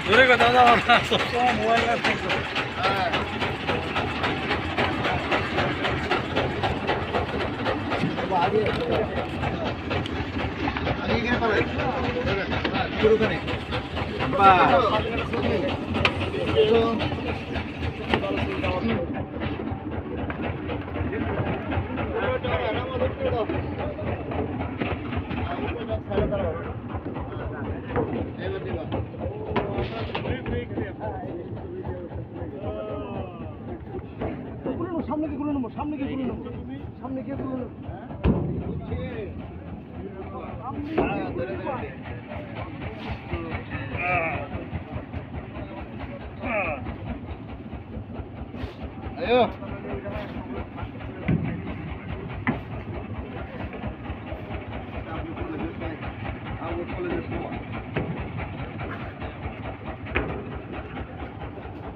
দূরে কথা যাওয়া না, সবসময় মোবাইল না থাকবে। সামনে কি করে নেবো, সামনে কি করে নেবো, সামনে কে করে নেবো। Ayo.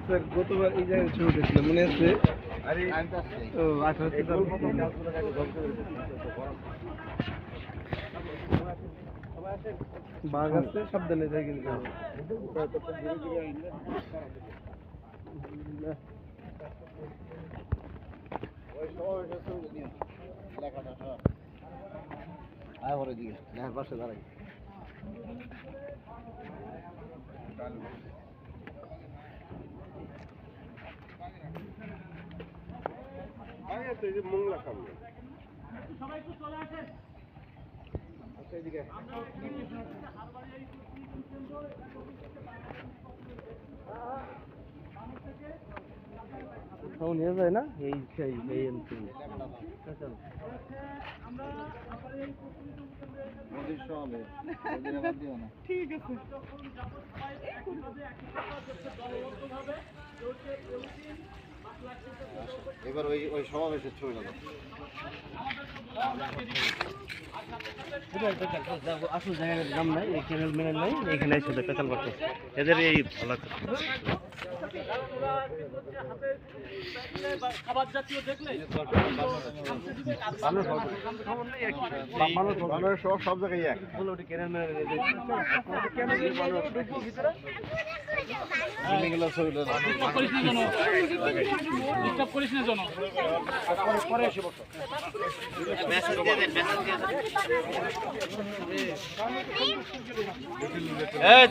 স্যার গতবার এই জায়গায় ছবি উঠেছিল মনে আছে? ও 18 বাঘ আছে, সাবধানে যায় কিন্তু। সবাই একটু চলে আসেন। নিয়ে যায় না এই সেই ঠিক আছে। এবার ওই সমাবেশের ছবি লাগা আসল জায়গায় নাম নাই, এই চ্যানেল মেনেল নাই, এখানে শুধু পেতাল করতে এদের এই ভালো খাবার জাতীয় দেখলে সব জায়গায় এক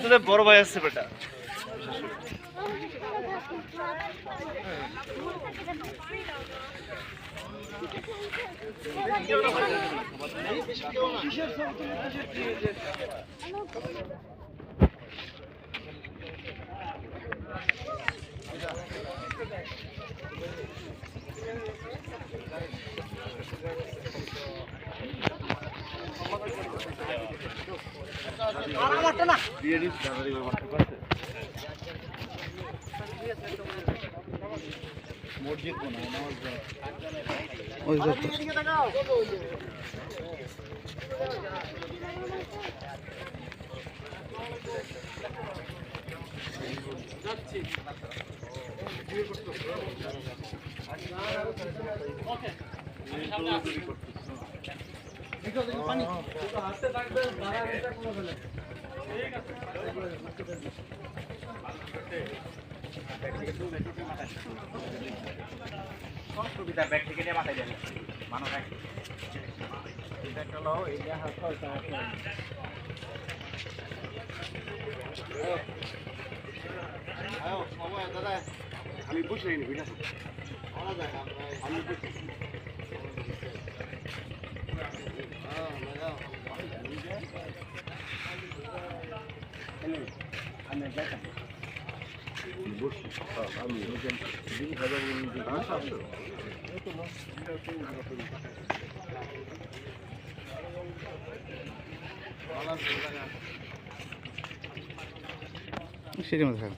তোদের বড় ভাই আসছে বেটা। মসজিদ ব্যাগ থেকে নিয়ে মাথায় যাবে মানুষ আমি বুঝলি আমি আমি সিঁড়ির মধ্যে থাক।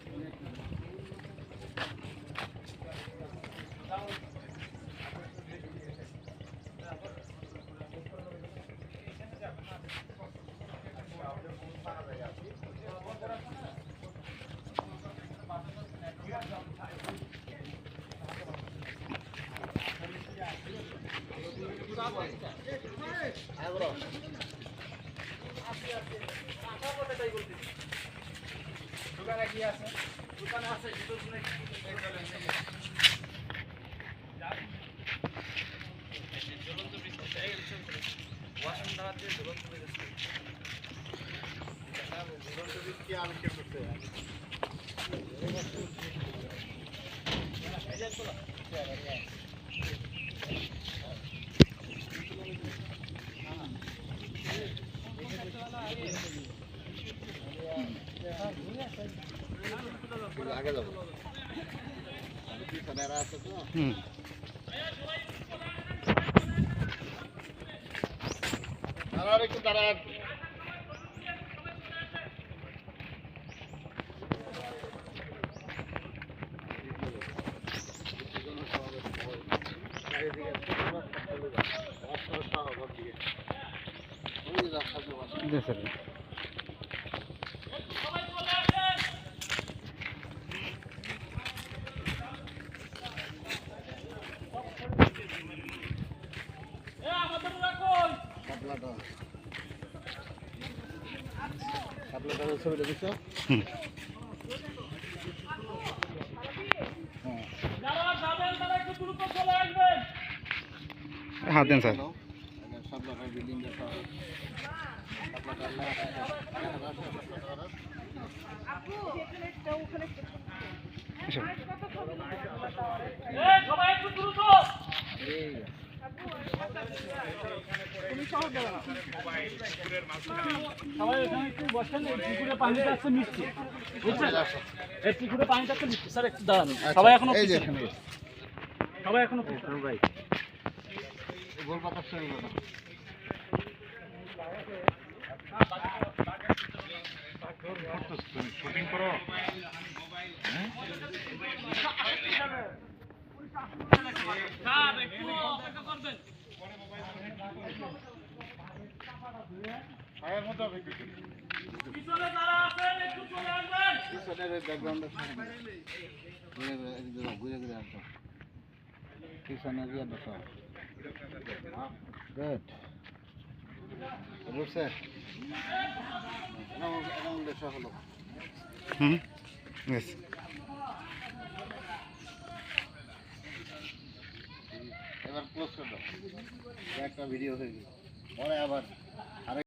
আগে যাবো পিছনে আছে তো আর একটু দাঁড়ান জি স্যার। ছবিটা দেখছো হুম। হাত দেন স্যার। বিল্ডিং এসব। সবাই এখানে একটু বসেন, পুকুরে পানিটা আছে মিষ্টি, বুঝছেন? এই পুকুরে পানিটা আছে মিষ্টি, স্যার একটু দাঁড়ান। সবাই এখনো এই যে পিছনে। এখানে সবাই এখনো পিছনে, ভাই। গোল পাতার সঙ্গে কথা শুটিং করো পিছনের ব্যাকগ্রাউন্ডের সঙ্গে ঘুরে ঘুরে ঘুরে আসো পিছনে গিয়ে বসো গুড রুটছে এরকম বসা হলো হুম। ইয়েস। এবার ক্লোজ করে দাও একটা ভিডিও হয়ে গেল পরে আবার